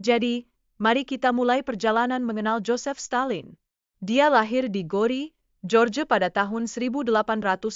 Jadi, mari kita mulai perjalanan mengenal Joseph Stalin. Dia lahir di Gori, Georgia pada tahun 1878.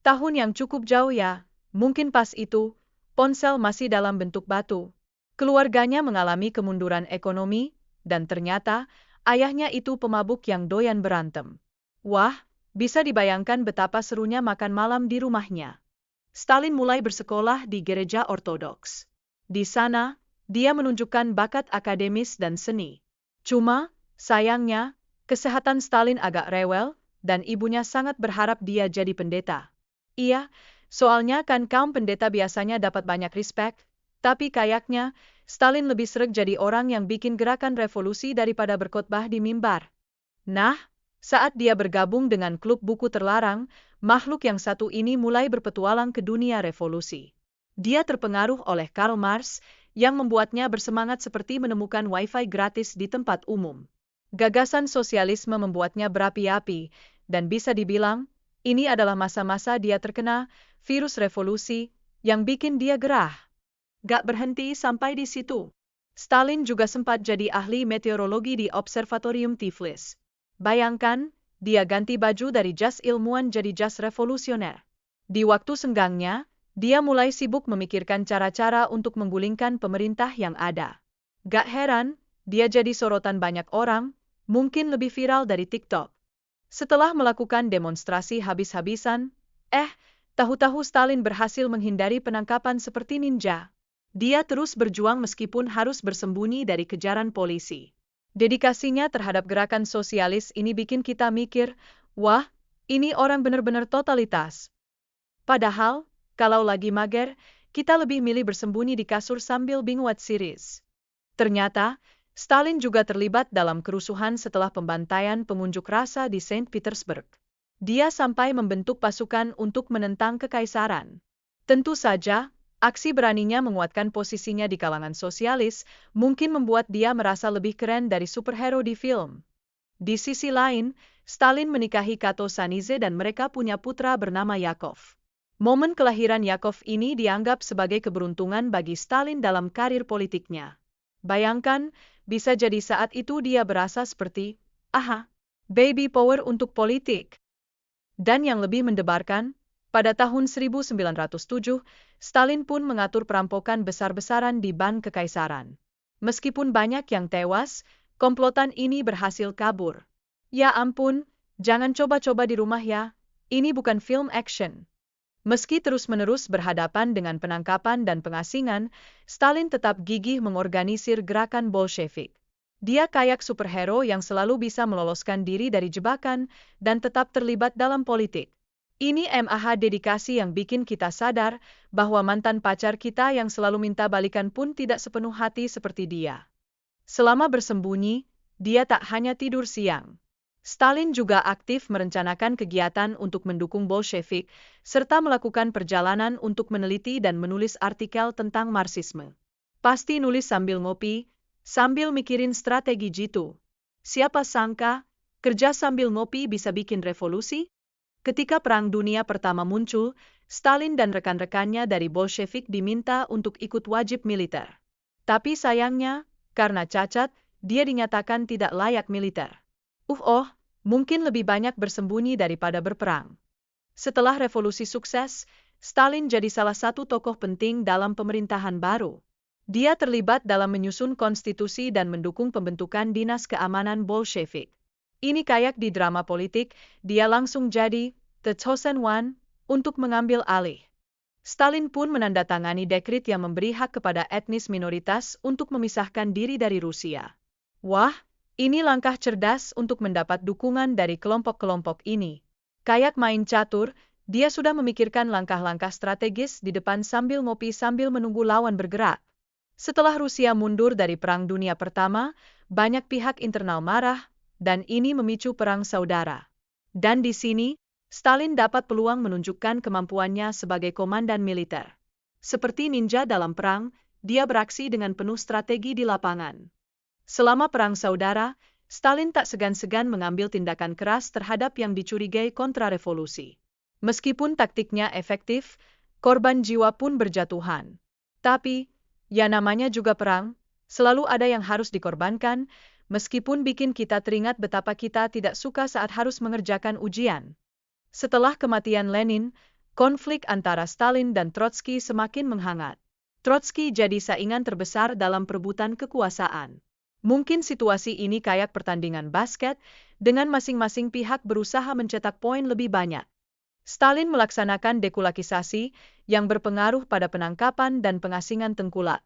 Tahun yang cukup jauh ya, mungkin pas itu, ponsel masih dalam bentuk batu. Keluarganya mengalami kemunduran ekonomi, dan ternyata, ayahnya itu pemabuk yang doyan berantem. Wah, bisa dibayangkan betapa serunya makan malam di rumahnya. Stalin mulai bersekolah di gereja ortodoks. Di sana, dia menunjukkan bakat akademis dan seni. Cuma, sayangnya, kesehatan Stalin agak rewel, dan ibunya sangat berharap dia jadi pendeta. Iya, soalnya kan kaum pendeta biasanya dapat banyak respek, tapi kayaknya, Stalin lebih sreg jadi orang yang bikin gerakan revolusi daripada berkhotbah di mimbar. Nah, saat dia bergabung dengan klub buku terlarang, makhluk yang satu ini mulai berpetualang ke dunia revolusi. Dia terpengaruh oleh Karl Marx, yang membuatnya bersemangat seperti menemukan wifi gratis di tempat umum. Gagasan sosialisme membuatnya berapi-api, dan bisa dibilang, ini adalah masa-masa dia terkena virus revolusi yang bikin dia gerah. Gak berhenti sampai di situ. Stalin juga sempat jadi ahli meteorologi di Observatorium Tiflis. Bayangkan, dia ganti baju dari jas ilmuwan jadi jas revolusioner. Di waktu senggangnya, dia mulai sibuk memikirkan cara-cara untuk menggulingkan pemerintah yang ada. Gak heran, dia jadi sorotan banyak orang, mungkin lebih viral dari TikTok. Setelah melakukan demonstrasi habis-habisan, tahu-tahu Stalin berhasil menghindari penangkapan seperti ninja. Dia terus berjuang meskipun harus bersembunyi dari kejaran polisi. Dedikasinya terhadap gerakan sosialis ini bikin kita mikir, wah, ini orang benar-benar totalitas. Padahal, kalau lagi mager, kita lebih milih bersembunyi di kasur sambil binge watch series. Ternyata, Stalin juga terlibat dalam kerusuhan setelah pembantaian pengunjuk rasa di Saint Petersburg. Dia sampai membentuk pasukan untuk menentang kekaisaran. Tentu saja, aksi beraninya menguatkan posisinya di kalangan sosialis mungkin membuat dia merasa lebih keren dari superhero di film. Di sisi lain, Stalin menikahi Kato Sanize dan mereka punya putra bernama Yakov. Momen kelahiran Yakov ini dianggap sebagai keberuntungan bagi Stalin dalam karir politiknya. Bayangkan, bisa jadi saat itu dia berasa seperti, baby power untuk politik. Dan yang lebih mendebarkan, pada tahun 1907, Stalin pun mengatur perampokan besar-besaran di Ban Kekaisaran. Meskipun banyak yang tewas, komplotan ini berhasil kabur. Ya ampun, jangan coba-coba di rumah ya, ini bukan film action. Meski terus-menerus berhadapan dengan penangkapan dan pengasingan, Stalin tetap gigih mengorganisir gerakan Bolshevik. Dia kayak superhero yang selalu bisa meloloskan diri dari jebakan dan tetap terlibat dalam politik. Ini dedikasi yang bikin kita sadar bahwa mantan pacar kita yang selalu minta balikan pun tidak sepenuh hati seperti dia. Selama bersembunyi, dia tak hanya tidur siang. Stalin juga aktif merencanakan kegiatan untuk mendukung Bolshevik, serta melakukan perjalanan untuk meneliti dan menulis artikel tentang Marxisme. Pasti nulis sambil ngopi, sambil mikirin strategi jitu. Siapa sangka, kerja sambil ngopi bisa bikin revolusi? Ketika Perang Dunia Pertama muncul, Stalin dan rekan-rekannya dari Bolshevik diminta untuk ikut wajib militer. Tapi sayangnya, karena cacat, dia dinyatakan tidak layak militer. Mungkin lebih banyak bersembunyi daripada berperang. Setelah revolusi sukses, Stalin jadi salah satu tokoh penting dalam pemerintahan baru. Dia terlibat dalam menyusun konstitusi dan mendukung pembentukan dinas keamanan Bolshevik. Ini kayak di drama politik, dia langsung jadi the chosen one untuk mengambil alih. Stalin pun menandatangani dekret yang memberi hak kepada etnis minoritas untuk memisahkan diri dari Rusia. Wah, ini langkah cerdas untuk mendapat dukungan dari kelompok-kelompok ini. Kayak main catur, dia sudah memikirkan langkah-langkah strategis di depan sambil ngopi sambil menunggu lawan bergerak. Setelah Rusia mundur dari Perang Dunia Pertama, banyak pihak internal marah, dan ini memicu perang saudara. Dan di sini, Stalin dapat peluang menunjukkan kemampuannya sebagai komandan militer. Seperti ninja dalam perang, dia beraksi dengan penuh strategi di lapangan. Selama Perang Saudara, Stalin tak segan-segan mengambil tindakan keras terhadap yang dicurigai kontrarevolusi. Meskipun taktiknya efektif, korban jiwa pun berjatuhan. Tapi, Ya namanya juga perang, selalu ada yang harus dikorbankan, meskipun bikin kita teringat betapa kita tidak suka saat harus mengerjakan ujian. Setelah kematian Lenin, konflik antara Stalin dan Trotsky semakin menghangat. Trotsky jadi saingan terbesar dalam perebutan kekuasaan. Mungkin situasi ini kayak pertandingan basket, dengan masing-masing pihak berusaha mencetak poin lebih banyak. Stalin melaksanakan dekulakisasi yang berpengaruh pada penangkapan dan pengasingan tengkulak.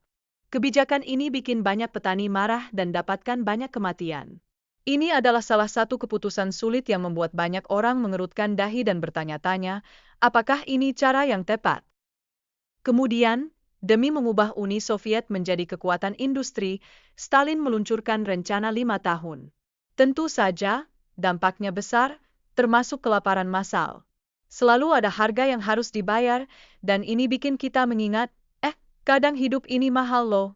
Kebijakan ini bikin banyak petani marah dan dapatkan banyak kematian. Ini adalah salah satu keputusan sulit yang membuat banyak orang mengerutkan dahi dan bertanya-tanya, apakah ini cara yang tepat? Kemudian, demi mengubah Uni Soviet menjadi kekuatan industri, Stalin meluncurkan rencana 5 tahun. Tentu saja, dampaknya besar, termasuk kelaparan massal. Selalu ada harga yang harus dibayar, dan ini bikin kita mengingat, kadang hidup ini mahal loh.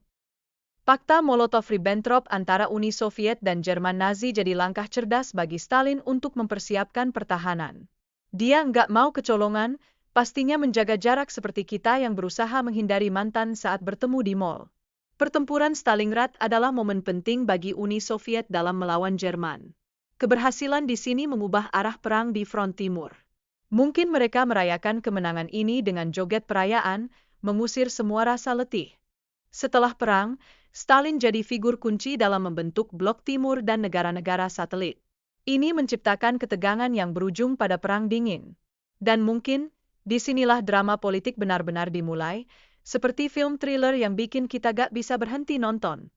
Pakta Molotov-Ribbentrop antara Uni Soviet dan Jerman Nazi jadi langkah cerdas bagi Stalin untuk mempersiapkan pertahanan. Dia nggak mau kecolongan, pastinya menjaga jarak seperti kita yang berusaha menghindari mantan saat bertemu di mall. Pertempuran Stalingrad adalah momen penting bagi Uni Soviet dalam melawan Jerman. Keberhasilan di sini mengubah arah perang di front timur. Mungkin mereka merayakan kemenangan ini dengan joget perayaan, mengusir semua rasa letih. Setelah perang, Stalin jadi figur kunci dalam membentuk Blok Timur dan negara-negara satelit. Ini menciptakan ketegangan yang berujung pada Perang Dingin. Dan mungkin, disinilah drama politik benar-benar dimulai, seperti film thriller yang bikin kita gak bisa berhenti nonton.